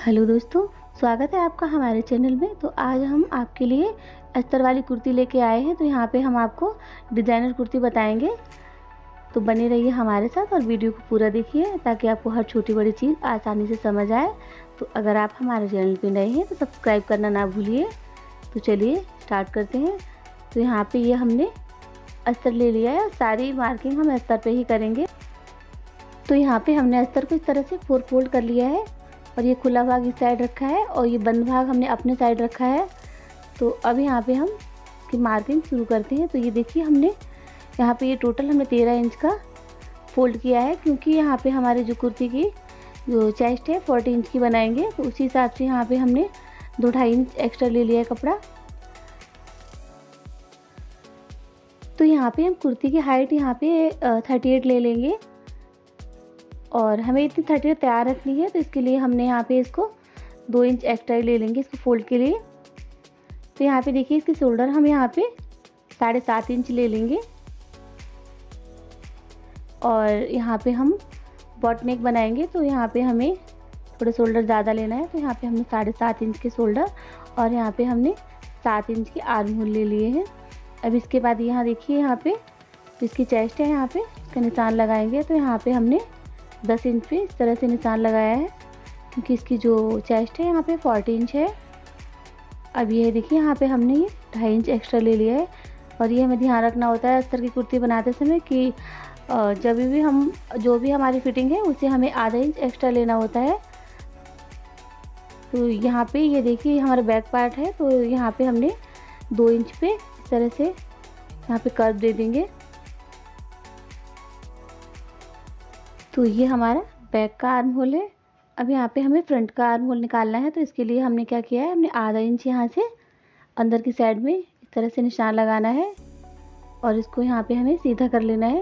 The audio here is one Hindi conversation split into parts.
हेलो दोस्तों, स्वागत है आपका हमारे चैनल में। तो आज हम आपके लिए अस्तर वाली कुर्ती लेके आए हैं। तो यहाँ पे हम आपको डिज़ाइनर कुर्ती बताएंगे। तो बने रहिए हमारे साथ और वीडियो को पूरा देखिए ताकि आपको हर छोटी बड़ी चीज़ आसानी से समझ आए। तो अगर आप हमारे चैनल पे नए हैं तो सब्सक्राइब करना ना भूलिए। तो चलिए स्टार्ट करते हैं। तो यहाँ पर ये हमने अस्तर ले लिया है और सारी मार्किंग हम अस्तर पर ही करेंगे। तो यहाँ पर हमने अस्तर को इस तरह से 4 फोल्ड कर लिया है और ये खुला भाग इस साइड रखा है और ये बंद भाग हमने अपने साइड रखा है। तो अब यहाँ पे हम की मार्किंग शुरू करते हैं। तो ये देखिए हमने यहाँ पे ये टोटल हमने 13 इंच का फोल्ड किया है, क्योंकि यहाँ पे हमारे जो कुर्ती की जो चेस्ट है 40 इंच की बनाएंगे। तो उसी हिसाब से यहाँ पे हमने 2-2.5 इंच एक्स्ट्रा ले लिया है कपड़ा। तो यहाँ पे हम कुर्ती की हाइट यहाँ पे 38 ले लेंगे और हमें इतनी 38 तैयार रखनी है। तो इसके लिए हमने यहाँ पे इसको 2 इंच एक्स्ट्रा ले लेंगे इसको फोल्ड के लिए। तो यहाँ पे देखिए इसकी शोल्डर हम यहाँ पे 7.5 इंच ले लेंगे और यहाँ पे हम बॉट नेक बनाएंगे। तो यहाँ पे हमें थोड़ा शोल्डर ज़्यादा लेना है। तो यहाँ पे हमने 7.5 इंच के शोल्डर और यहाँ पे हमने 7 इंच के आर्म होल ले लिए हैं। अब इसके बाद यहाँ देखिए यहाँ पे इसकी चेस्ट है, यहाँ पे इसका निशान लगाएंगे। तो यहाँ पे हमने 10 इंच पे इस तरह से निशान लगाया है, क्योंकि इसकी जो चेस्ट है यहाँ पे 40 इंच है। अब ये देखिए यहाँ पे हमने ये 2.5 इंच एक्स्ट्रा ले लिया है। और ये हमें ध्यान रखना होता है अस्तर की कुर्ती बनाते समय कि जब भी हम जो भी हमारी फिटिंग है उसे हमें आधा इंच एक्स्ट्रा लेना होता है। तो यहाँ पे ये देखिए हमारा बैक पार्ट है, तो यहाँ पे हमने 2 इंच पे इस तरह से यहाँ पे कर्व दे देंगे। तो ये हमारा बैक का आर्म होल है। अब यहाँ पे हमें फ्रंट का आर्म होल निकालना है। तो इसके लिए हमने क्या किया है, हमने आधा इंच यहाँ से अंदर की साइड में इस तरह से निशान लगाना है और इसको यहाँ पे हमें सीधा कर लेना है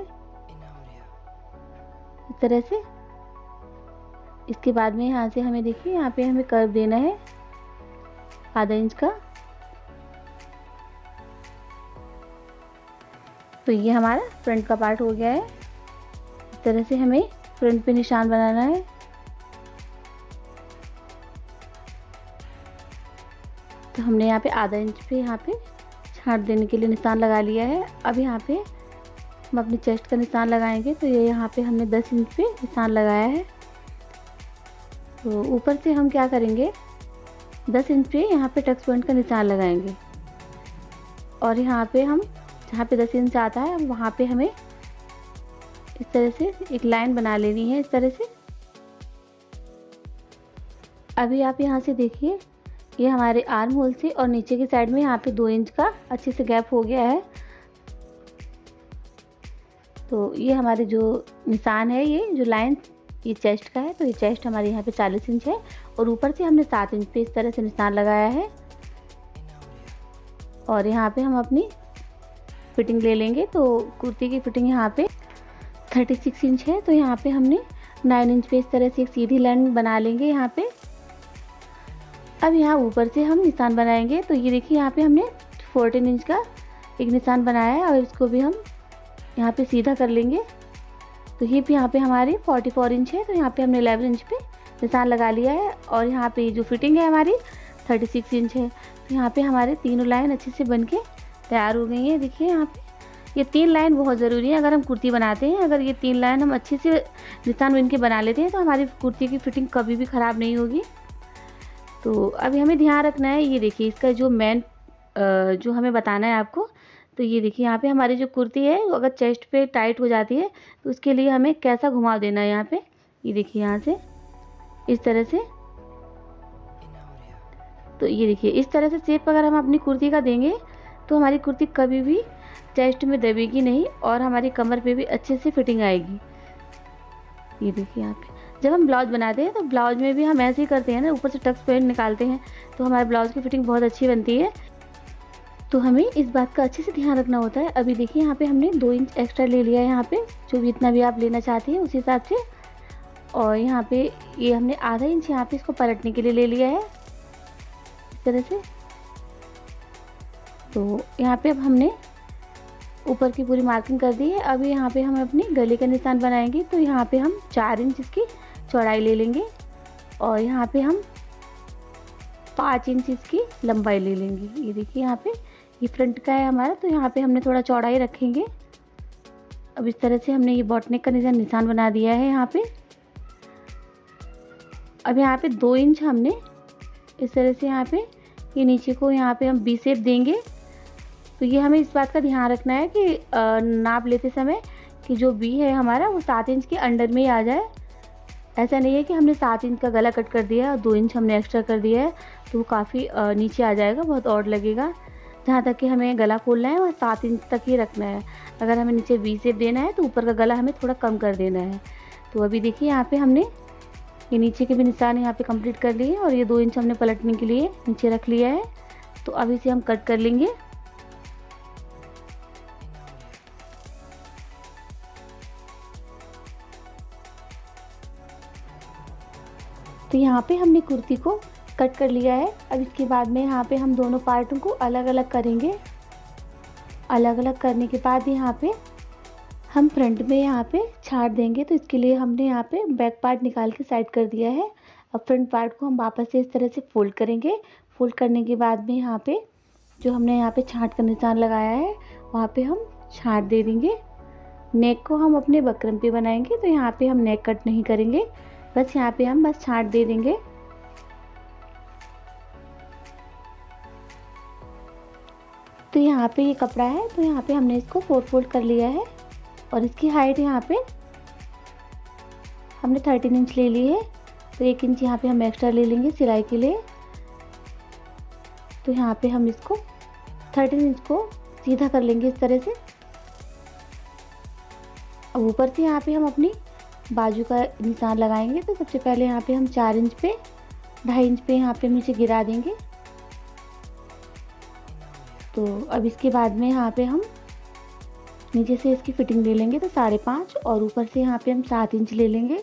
इस तरह से। इसके बाद में यहाँ से हमें देखिए यहाँ पे हमें कर्व देना है आधा इंच का। तो ये हमारा फ्रंट का पार्ट हो गया है। इस तरह से हमें फ्रंट पे निशान बनाना है। तो हमने यहाँ पे आधा इंच पे यहाँ पे छांट देने के लिए निशान लगा लिया है। अब यहाँ पे हम अपनी चेस्ट का निशान लगाएंगे। तो ये यहाँ पे हमने 10 इंच पे निशान लगाया है। तो ऊपर से हम क्या करेंगे, 10 इंच पे यहाँ पे टक्स पॉइंट का निशान लगाएंगे और यहाँ पे हम जहाँ पे 10 इंच आता है वहाँ पे हमें इस तरह से एक लाइन बना लेनी है इस तरह से। अभी आप यहाँ से देखिए ये हमारे आर्म होल से और नीचे की साइड में यहाँ पे 2 इंच का अच्छे से गैप हो गया है। तो ये हमारे जो निशान है, ये जो लाइन ये चेस्ट का है। तो ये चेस्ट हमारे यहाँ पे 40 इंच है और ऊपर से हमने 7 इंच पे इस तरह से निशान लगाया है। और यहाँ पे हम अपनी फिटिंग ले लेंगे। तो कुर्ती की फिटिंग यहाँ पे 36 इंच है। तो यहाँ पे हमने 9 इंच पे इस तरह से एक सीधी लाइन बना लेंगे यहाँ पे। अब यहाँ ऊपर से हम निशान बनाएंगे। तो ये देखिए यहाँ पे हमने 14 इंच का एक निशान बनाया है और इसको भी हम यहाँ पे सीधा कर लेंगे। तो ये भी यहाँ पे हमारी 44 इंच है। तो यहाँ पे हमने 11 इंच पे निशान लगा लिया है और यहाँ पे जो फिटिंग है हमारी 36 इंच है। तो यहाँ पे हमारे तीनों लाइन अच्छे से बन के तैयार हो गई है। देखिए यहाँ पे ये 3 लाइन बहुत ज़रूरी है अगर हम कुर्ती बनाते हैं। अगर ये 3 लाइन हम अच्छे से निशान बन के बना लेते हैं तो हमारी कुर्ती की फिटिंग कभी भी ख़राब नहीं होगी। तो अभी हमें ध्यान रखना है, ये देखिए इसका जो मेन जो हमें बताना है आपको। तो ये देखिए यहाँ पे हमारी जो कुर्ती है अगर चेस्ट पे टाइट हो जाती है तो उसके लिए हमें कैसा घुमाव देना है यहाँ पे। ये देखिए यहाँ से इस तरह से। तो ये देखिए इस तरह से शेप अगर हम अपनी कुर्ती का देंगे तो हमारी कुर्ती कभी भी चेस्ट में दबेगी नहीं और हमारी कमर पे भी अच्छे से फिटिंग आएगी। ये देखिए यहाँ पे जब हम ब्लाउज बनाते हैं तो ब्लाउज में भी हम ऐसे ही करते हैं ना, ऊपर से टक्स पॉइंट निकालते हैं तो हमारे ब्लाउज की फिटिंग बहुत अच्छी बनती है। तो हमें इस बात का अच्छे से ध्यान रखना होता है। अभी देखिए यहाँ पे हमने 2 इंच एक्स्ट्रा ले लिया है यहाँ पे, जो भी इतना भी आप लेना चाहते हैं उस हिसाब से। और यहाँ पे ये हमने आधा इंच यहाँ पे इसको पलटने के लिए ले लिया है इस तरह से। तो यहाँ पे अब हमने ऊपर की पूरी मार्किंग कर दी है। अभी यहाँ पे हम अपनी गले का निशान बनाएंगे। तो यहाँ पे हम 4 इंच इसकी चौड़ाई ले लेंगे और यहाँ पे हम 5 इंच इसकी लंबाई ले लेंगे। ये देखिए यहाँ पे ये फ्रंट का है हमारा, तो यहाँ पे हमने थोड़ा चौड़ाई रखेंगे। अब इस तरह से हमने ये बॉट नेक का निशान बना दिया है यहाँ पे। अब यहाँ पे 2 इंच हमने इस तरह से यहाँ पे ये नीचे को यहाँ पे हम वी शेप देंगे। तो ये हमें इस बात का ध्यान रखना है कि नाप लेते समय कि जो वी है हमारा वो 7 इंच के अंडर में ही आ जाए। ऐसा नहीं है कि हमने 7 इंच का गला कट कर दिया और 2 इंच हमने एक्स्ट्रा कर दिया है तो वो काफ़ी नीचे आ जाएगा, बहुत ऑड लगेगा। जहाँ तक कि हमें गला खोलना है वहाँ 7 इंच तक ही रखना है। अगर हमें नीचे वी शेप देना है तो ऊपर का गला हमें थोड़ा कम कर देना है। तो अभी देखिए यहाँ पे हमने ये नीचे के भी निशान यहाँ पे कंप्लीट कर लिए और ये 2 इंच हमने पलटने के लिए नीचे रख लिया है। तो अब इसे हम कट कर लेंगे। तो यहाँ पे हमने कुर्ती को कट कर लिया है। अब इसके बाद में यहाँ पे हम दोनों पार्टों को अलग अलग करेंगे। अलग अलग करने के बाद यहाँ पे हम फ्रंट में यहाँ पे छाट देंगे। तो इसके लिए हमने यहाँ पे बैक पार्ट निकाल के साइड कर दिया है। अब फ्रंट पार्ट को हम वापस से इस तरह से फोल्ड करेंगे। फोल्ड करने के बाद में यहाँ पे जो हमने यहाँ पे छाट का निशान लगाया है वहाँ पे हम छाट दे देंगे। नेक को हम अपने बकरम पे बनाएंगे, तो यहाँ पे हम नेक कट नहीं करेंगे, बस यहाँ पे हम बस छाट दे देंगे। तो यहाँ पे ये कपड़ा है, तो यहाँ पे हमने इसको 4 फोल्ड कर लिया है और इसकी हाइट यहाँ पे हमने 13 इंच ले ली है। तो 1 इंच यहाँ पे हम एक्स्ट्रा ले लेंगे सिलाई के लिए। तो यहाँ पे हम इसको 13 इंच को सीधा कर लेंगे इस तरह से। अब ऊपर से यहाँ पे हम अपनी बाजू का निशान लगाएंगे। तो सबसे पहले यहाँ पे हम 4 इंच पे 2.5 इंच पे यहाँ पे नीचे गिरा देंगे। तो अब इसके बाद में यहाँ पे हम नीचे से इसकी फिटिंग ले लेंगे, तो 5.5 और ऊपर से यहाँ पे हम 7 इंच ले लेंगे।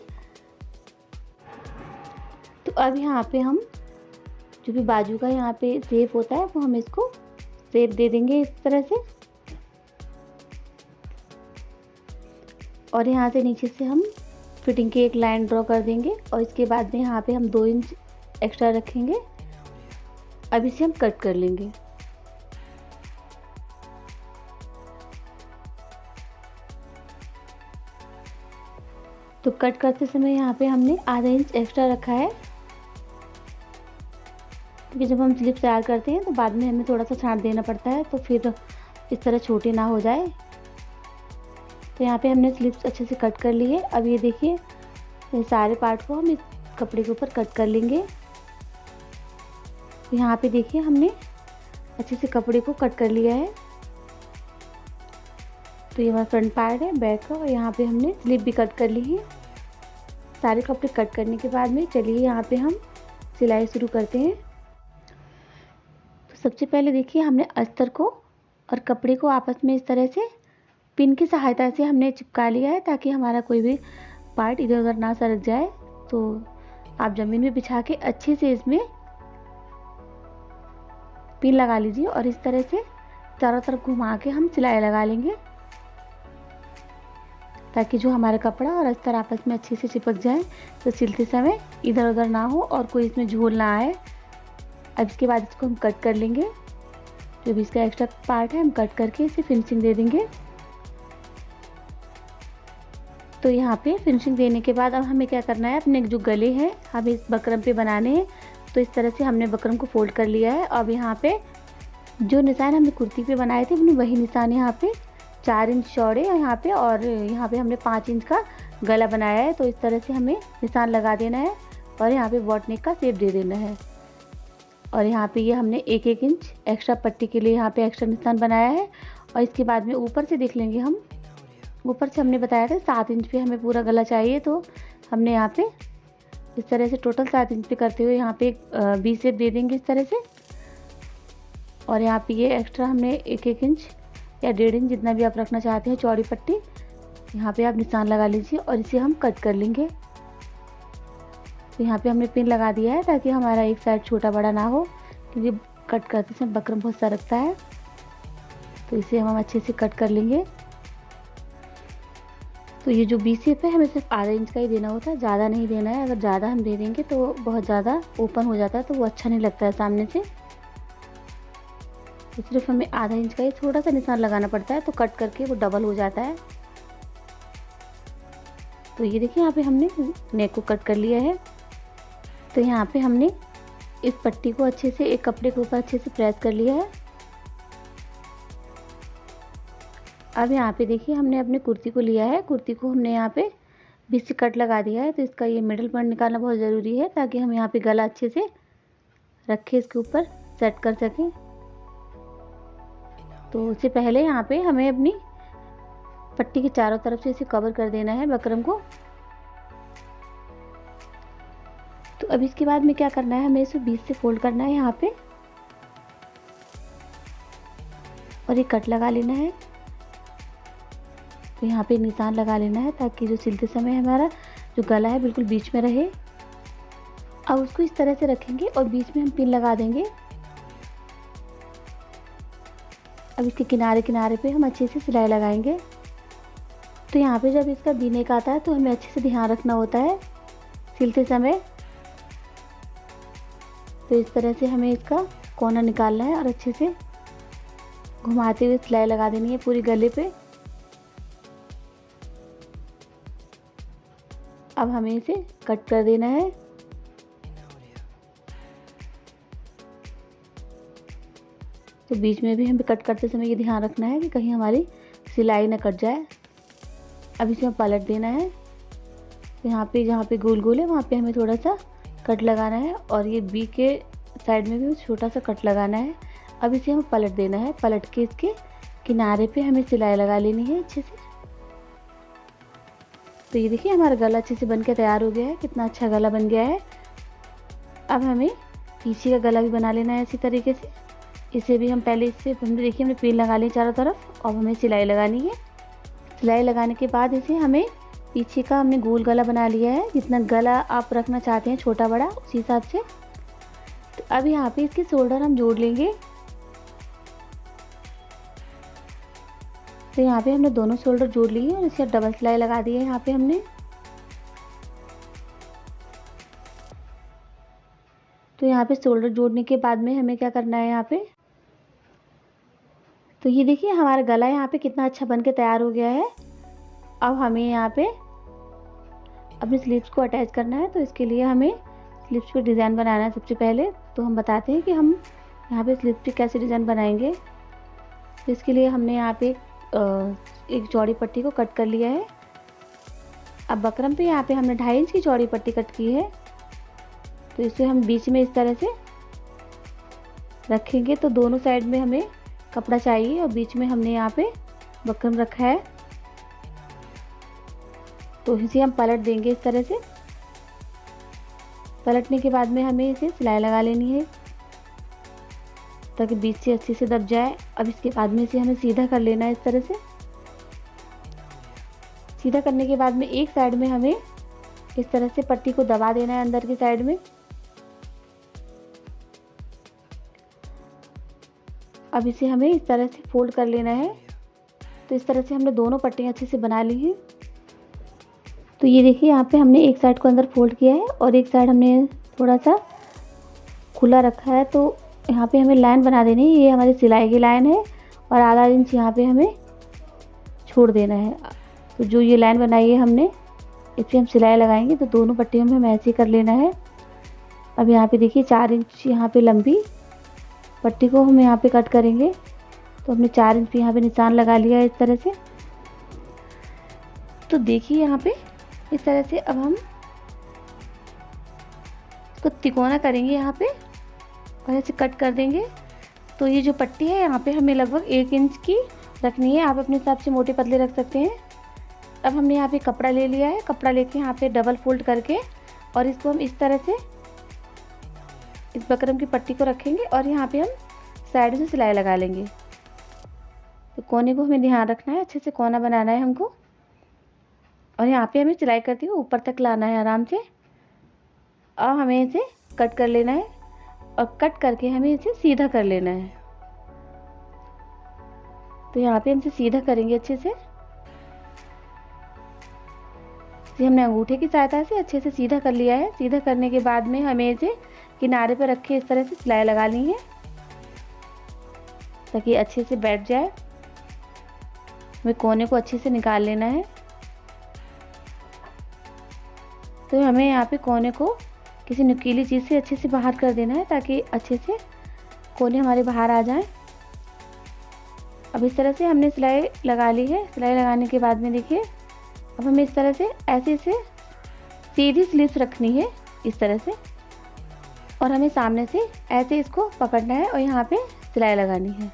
तो अब यहाँ पे हम जो भी बाजू का यहाँ पे शेप होता है वो हम इसको शेप दे देंगे इस तरह से। और यहाँ से नीचे से हम फिटिंग की एक लाइन ड्रॉ कर देंगे और इसके बाद में यहाँ पे हम 2 इंच एक्स्ट्रा रखेंगे। अब इसे हम कट कर लेंगे। तो कट करते समय यहाँ पे हमने आधा इंच एक्स्ट्रा रखा है, क्योंकि जब हम स्लिप तैयार करते हैं तो बाद में हमें थोड़ा सा छांट देना पड़ता है, तो फिर इस तरह छोटे ना हो जाए। तो यहाँ पे हमने स्लिप्स अच्छे से कट कर ली है। अब ये देखिए सारे पार्ट को हम इस कपड़े के ऊपर कट कर लेंगे। तो यहाँ पे देखिए हमने अच्छे से कपड़े को कट कर लिया है। तो ये हमारा फ्रंट पार्ट है बैक का, और यहाँ पे हमने स्लिप भी कट कर ली है। सारे कपड़े कट करने के बाद में चलिए यहाँ पे हम सिलाई शुरू करते हैं। तो सबसे पहले देखिए हमने अस्तर को और कपड़े को आपस में इस तरह से पिन की सहायता से हमने चिपका लिया है, ताकि हमारा कोई भी पार्ट इधर उधर ना सरक जाए। तो आप ज़मीन में बिछा के अच्छे से इसमें पिन लगा लीजिए और इस तरह से चारों तरफ घुमा के हम सिलाई लगा लेंगे, ताकि जो हमारा कपड़ा और अस्तर आपस में अच्छे से चिपक जाए, तो सिलते समय इधर उधर ना हो और कोई इसमें झोल ना आए। अब इसके बाद इसको हम कट कर लेंगे। जो भी इसका एक्स्ट्रा पार्ट है हम कट करके इसे फिनिशिंग दे देंगे। तो यहाँ पे फिनिशिंग देने के बाद अब हमें क्या करना है, अपने जो गले हैं हमें इस बकरम पे बनाने हैं। तो इस तरह से हमने बकरम को फोल्ड कर लिया है। अब यहाँ पे जो निशान हमने कुर्ती पे बनाए थे हमने वही निशान यहाँ पे 4 इंच चौड़े यहाँ पे, और यहाँ पे हमने 5 इंच का गला बनाया है। तो इस तरह से हमें निशान लगा देना है और यहाँ पे बॉट नेक का शेप दे देना है। और यहाँ पे ये हमने 1-1 इंच एक्स्ट्रा पट्टी के लिए यहाँ पे एक्स्ट्रा निशान बनाया है। और इसके बाद में ऊपर से देख लेंगे हम, ऊपर से हमने बताया था 7 इंच पे हमें पूरा गला चाहिए। तो हमने यहाँ पे इस तरह से टोटल 7 इंच पे करते हुए यहाँ पे वी शेप दे देंगे इस तरह से। और यहाँ पे ये एक्स्ट्रा हमने 1-1 इंच या 1.5 इंच जितना भी आप रखना चाहते हैं चौड़ी पट्टी, यहाँ पे आप निशान लगा लीजिए और इसे हम कट कर लेंगे। तो यहाँ पे हमने पिन लगा दिया है ताकि हमारा एक साइड छोटा बड़ा ना हो, क्योंकि कट करते समय बकरम बहुत सरकता है। तो इसे हम अच्छे से कट कर लेंगे। तो तो ये जो बी शेप है हमें सिर्फ आधा इंच का ही देना होता है, ज़्यादा नहीं देना है। अगर ज़्यादा हम दे देंगे तो बहुत ज़्यादा ओपन हो जाता है, तो वो अच्छा नहीं लगता है सामने से। तो सिर्फ हमें आधा इंच का ही थोड़ा सा निशान लगाना पड़ता है, तो कट करके वो डबल हो जाता है। तो ये देखिए यहाँ पे हमने नेक को कट कर लिया है। तो यहाँ पे हमने इस पट्टी को अच्छे से एक कपड़े के ऊपर अच्छे से प्रेस कर लिया है। अब यहाँ पे देखिए हमने अपनी कुर्ती को लिया है, कुर्ती को हमने यहाँ पे बीच से कट लगा दिया है। तो इसका ये मिडल पॉइंट निकालना बहुत ज़रूरी है, ताकि हम यहाँ पे गला अच्छे से रखे इसके ऊपर सेट कर सकें। तो उससे पहले यहाँ पे हमें अपनी पट्टी के चारों तरफ से इसे कवर कर देना है बकरम को। तो अब इसके बाद में क्या करना है, हमें इसे बीच से फोल्ड करना है यहाँ पे, और ये कट लगा लेना है। तो यहाँ पे निशान लगा लेना है, ताकि जो सिलते समय हमारा जो गला है बिल्कुल बीच में रहे। अब उसको इस तरह से रखेंगे और बीच में हम पिन लगा देंगे। अब इसके किनारे किनारे पे हम अच्छे से सिलाई लगाएंगे। तो यहाँ पे जब इसका वी नेक आता है तो हमें अच्छे से ध्यान रखना होता है सिलते समय। तो इस तरह से हमें इसका कोना निकालना है और अच्छे से घुमाते हुए सिलाई लगा देनी है पूरी गले पे। अब हमें इसे कट कर देना है। तो बीच में भी हमें कट करते समय ये ध्यान रखना है कि कहीं हमारी सिलाई ना कट जाए। अब इसे हम पलट देना है। तो यहाँ पे जहाँ पे गोल गोल है वहाँ पे हमें थोड़ा सा कट लगाना है, और ये बी के साइड में भी छोटा सा कट लगाना है। अब इसे हम पलट देना है, पलट के इसके किनारे पे हमें सिलाई लगा लेनी है अच्छे से। तो ये देखिए हमारा गला अच्छे से बन के तैयार हो गया है, कितना अच्छा गला बन गया है। अब हमें पीछे का गला भी बना लेना है इसी तरीके से। इसे भी हम पहले इससे हमने देखिए हमने पिन लगा ली चारों तरफ। अब हमें सिलाई लगानी है। सिलाई लगाने के बाद इसे हमें पीछे का हमने गोल गला बना लिया है, जितना गला आप रखना चाहते हैं छोटा बड़ा उसी हिसाब से। तो अब यहाँ पे इसके शोल्डर हम जोड़ लेंगे। तो यहाँ पे हमने दोनों शोल्डर जोड़ लिए और इसे डबल सिलाई लगा दी है यहाँ पे हमने। तो यहाँ पे शोल्डर जोड़ने के बाद में हमें क्या करना है यहाँ पे, तो ये देखिए हमारा गला यहाँ पे कितना अच्छा बन के तैयार हो गया है। अब हमें यहाँ पे अपने स्लीव्स को अटैच करना है। तो इसके लिए हमें स्लीव्स पे डिज़ाइन बनाना है सबसे पहले। तो हम बताते हैं कि हम यहाँ पे स्लीव्स पे कैसे डिज़ाइन बनाएंगे। तो इसके लिए हमने यहाँ पे एक चौड़ी पट्टी को कट कर लिया है। अब बकरम पे यहाँ पे हमने 2.5 इंच की चौड़ी पट्टी कट की है। तो इसे हम बीच में इस तरह से रखेंगे। तो दोनों साइड में हमें कपड़ा चाहिए और बीच में हमने यहाँ पे बकरम रखा है। तो इसे हम पलट देंगे इस तरह से। पलटने के बाद में हमें इसे सिलाई लगा लेनी है, ताकि बीच से अच्छे से दब जाए। अब इसके बाद में इसे हमें सीधा कर लेना है इस तरह से। सीधा करने के बाद में एक साइड में हमें इस तरह से पट्टी को दबा देना है अंदर की साइड में। अब इसे हमें इस तरह से फोल्ड कर लेना है। तो इस तरह से हमने दोनों पट्टियाँ अच्छे से बना ली हैं। तो ये देखिए यहाँ पे हमने एक साइड को अंदर फोल्ड किया है और एक साइड हमने थोड़ा सा खुला रखा है। तो यहाँ पे हमें लाइन बना देनी है, ये हमारी सिलाई की लाइन है, और आधा इंच यहाँ पे हमें छोड़ देना है। तो जो ये लाइन बनाई है हमने, इस पर हम सिलाई लगाएंगे। तो दोनों पट्टियों में हमें ऐसे ही कर लेना है। अब यहाँ पे देखिए 4 इंच यहाँ पे लंबी पट्टी को हम यहाँ पे कट करेंगे। तो हमने 4 इंच पे यहाँ पे निशान लगा लिया है इस तरह से। तो देखिए यहाँ पे इस तरह से अब हम इसको तिकोना करेंगे यहाँ पे और ऐसे कट कर देंगे। तो ये जो पट्टी है यहाँ पे हमें लगभग 1 इंच की रखनी है। आप अपने हिसाब से मोटे पतले रख सकते हैं। अब हमने यहाँ पे कपड़ा ले लिया है, कपड़ा लेके यहाँ पे डबल फोल्ड करके और इसको हम इस तरह से इस बकरम की पट्टी को रखेंगे और यहाँ पे हम साइड से सिलाई लगा लेंगे। तो कोने को हमें ध्यान रखना है, अच्छे से कोना बनाना है हमको, और यहाँ पे हमें सिलाई करते हुए ऊपर तक लाना है आराम से। अब हमें इसे कट कर लेना है और कट करके हमें इसे सीधा कर लेना है। तो यहाँ पे हम इसे सीधा करेंगे अच्छे से। इसे हमने अंगूठे की सहायता से अच्छे से सीधा कर लिया है। सीधा करने के बाद में हमें इसे किनारे पर रख के इस तरह से सिलाई लगानी है ताकि अच्छे से बैठ जाए। हमें कोने को अच्छे से निकाल लेना है। तो हमें यहाँ पे कोने को किसी नुकीली चीज़ से अच्छे से बाहर कर देना है ताकि अच्छे से कोने हमारे बाहर आ जाएं। अब इस तरह से हमने सिलाई लगा ली है। सिलाई लगाने के बाद में देखिए अब हमें इस तरह से ऐसे से सीधी स्लीव्स रखनी है इस तरह से, और हमें सामने से ऐसे इसको पकड़ना है और यहाँ पे सिलाई लगानी है।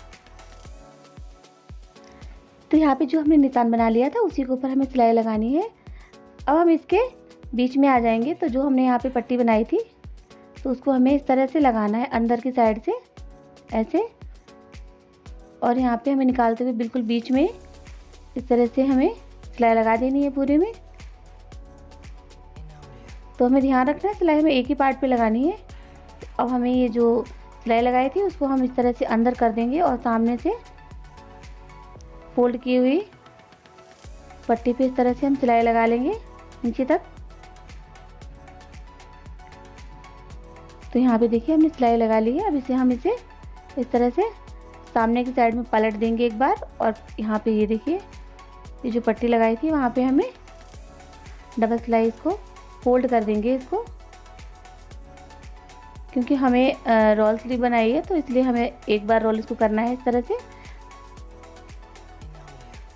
तो यहाँ पे जो हमने निशान बना लिया था उसी के ऊपर हमें सिलाई लगानी है। अब हम इसके बीच में आ जाएंगे। तो जो हमने यहाँ पे पट्टी बनाई थी तो उसको हमें इस तरह से लगाना है अंदर की साइड से ऐसे, और यहाँ पे हमें निकालते हुए बिल्कुल बीच में इस तरह से हमें सिलाई लगा देनी है पूरे में। तो हमें ध्यान रखना है सिलाई हमें एक ही पार्ट पे लगानी है। अब हमें ये जो सिलाई लगाई थी उसको हम इस तरह से अंदर कर देंगे और सामने से फोल्ड की हुई पट्टी पे इस तरह से हम सिलाई लगा लेंगे नीचे तक। तो यहाँ पे देखिए हमने सिलाई लगा ली है। अब इसे इस तरह से सामने की साइड में पलट देंगे एक बार, और यहाँ पे ये देखिए ये जो पट्टी लगाई थी वहाँ पे हमें डबल सिलाई इसको फोल्ड कर देंगे इसको, क्योंकि हमें रोल स्लीव बनाई है तो इसलिए हमें एक बार रोल इसको करना है इस तरह से।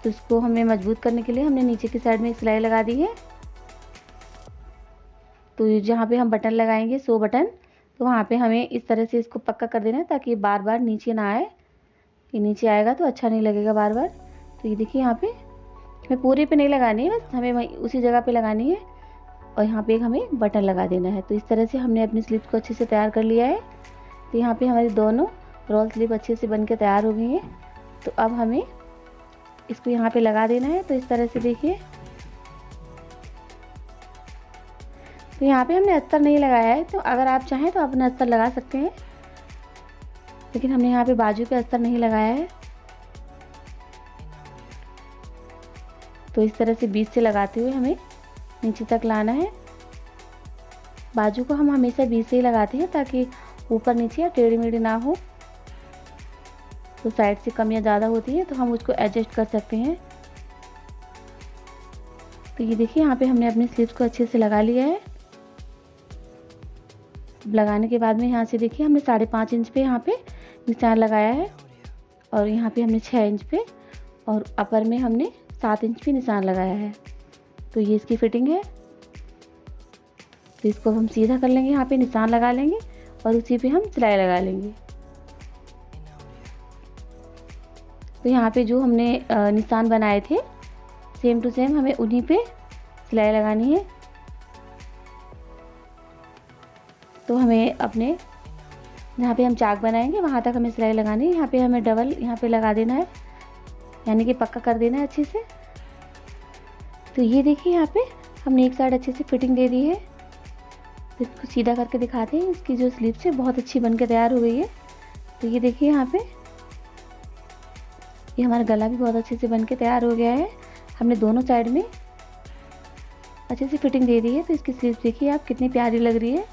तो इसको हमें मजबूत करने के लिए हमने नीचे की साइड में एक सिलाई लगा दी है। तो जहाँ पे हम बटन लगाएंगे 100 बटन, तो वहाँ पे हमें इस तरह से इसको पक्का कर देना है ताकि बार बार नीचे ना आए। ये नीचे आएगा तो अच्छा नहीं लगेगा बार बार। तो ये देखिए यहाँ पे हमें पूरे पे नहीं लगानी है, बस हमें वहीं उसी जगह पे लगानी है, और यहाँ पे एक हमें बटन लगा देना है। तो इस तरह से हमने अपनी स्लीव को अच्छे से तैयार कर लिया है। तो यहाँ पे हमारी दोनों रोल स्लीव अच्छे से बन के तैयार हो गई हैं। तो अब हमें इसको यहाँ पे लगा देना है। तो इस तरह से देखिए, तो यहाँ पे हमने अस्तर नहीं लगाया है, तो अगर आप चाहें तो अपना अस्तर लगा सकते हैं, लेकिन हमने यहाँ पे बाजू पे अस्तर नहीं लगाया है। तो इस तरह से बीच से लगाते हुए हमें नीचे तक लाना है। बाजू को हम हमेशा बीच से ही लगाते हैं ताकि ऊपर नीचे या टेढ़ी मेढ़ी ना हो। तो साइड से कम या ज़्यादा होती है तो हम उसको एडजस्ट कर सकते हैं। तो ये देखिए यहाँ पे हमने अपनी स्लीव्स को अच्छे से लगा लिया है। लगाने के बाद में यहाँ से देखिए हमने 5.5 इंच पे यहाँ पे निशान लगाया है, और यहाँ पे हमने 6 इंच पे, और अपर में हमने 7 इंच पे निशान लगाया है। तो ये इसकी फिटिंग है। तो इसको हम सीधा कर लेंगे, यहाँ पे निशान लगा लेंगे और उसी पे हम सिलाई लगा लेंगे। तो यहाँ पे जो हमने निशान बनाए थे सेम टू सेम हमें उन्हीं पे सिलाई लगानी है। तो हमें अपने जहाँ पे हम चाक बनाएंगे वहाँ तक हमें सिलाई लगानी है। यहाँ पे हमें डबल यहाँ पे लगा देना है, यानी कि पक्का कर देना है अच्छे से। तो ये देखिए यहाँ पे हमने एक साइड अच्छे से फिटिंग दे दी है। तो इसको सीधा करके दिखाते हैं। इसकी जो स्लीव से बहुत अच्छी बन के तैयार हो गई है। तो ये देखिए यहाँ पे ये हमारा गला भी बहुत अच्छे से बन के तैयार हो गया है। हमने दोनों साइड में अच्छे से फिटिंग दे दी है। तो इसकी स्लीव देखिए आप कितनी प्यारी लग रही है।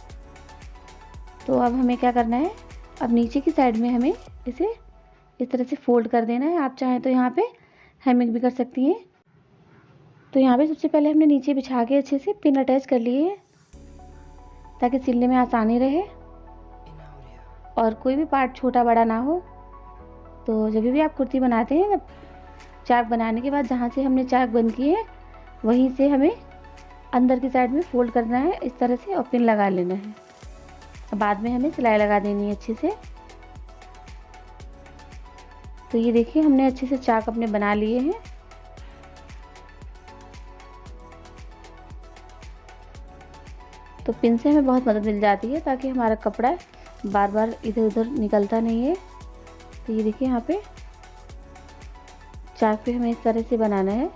तो अब हमें क्या करना है, अब नीचे की साइड में हमें इसे इस तरह से फोल्ड कर देना है। आप चाहें तो यहाँ पे हेमिंग भी कर सकती हैं। तो यहाँ पे सबसे पहले हमने नीचे बिछा के अच्छे से पिन अटैच कर लिए है ताकि सिलने में आसानी रहे और कोई भी पार्ट छोटा बड़ा ना हो। तो जब भी आप कुर्ती बनाते हैं, चाक बनाने के बाद जहाँ से हमने चाक बंद की है वहीं से हमें अंदर की साइड में फोल्ड करना है इस तरह से, और पिन लगा लेना है। बाद में हमें सिलाई लगा देनी है अच्छे से। तो ये देखिए हमने अच्छे से चाक अपने बना लिए हैं। तो पिन से हमें बहुत मदद मिल जाती है ताकि हमारा कपड़ा बार बार इधर उधर निकलता नहीं है। तो ये देखिए यहाँ पे चाक पे हमें इस तरह से बनाना है।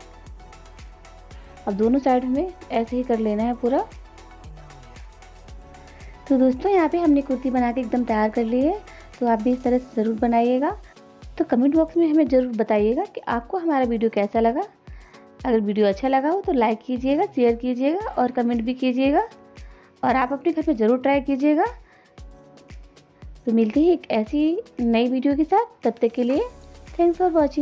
अब दोनों साइड हमें ऐसे ही कर लेना है पूरा। तो दोस्तों यहाँ पे हमने कुर्ती बना के एकदम तैयार कर ली है। तो आप भी इस तरह से ज़रूर बनाइएगा। तो कमेंट बॉक्स में हमें ज़रूर बताइएगा कि आपको हमारा वीडियो कैसा लगा। अगर वीडियो अच्छा लगा हो तो लाइक कीजिएगा, शेयर कीजिएगा और कमेंट भी कीजिएगा, और आप अपने घर पे ज़रूर ट्राई कीजिएगा। तो मिलते हैं एक ऐसी नई वीडियो के साथ, तब तक के लिए थैंक्स फॉर वॉचिंग।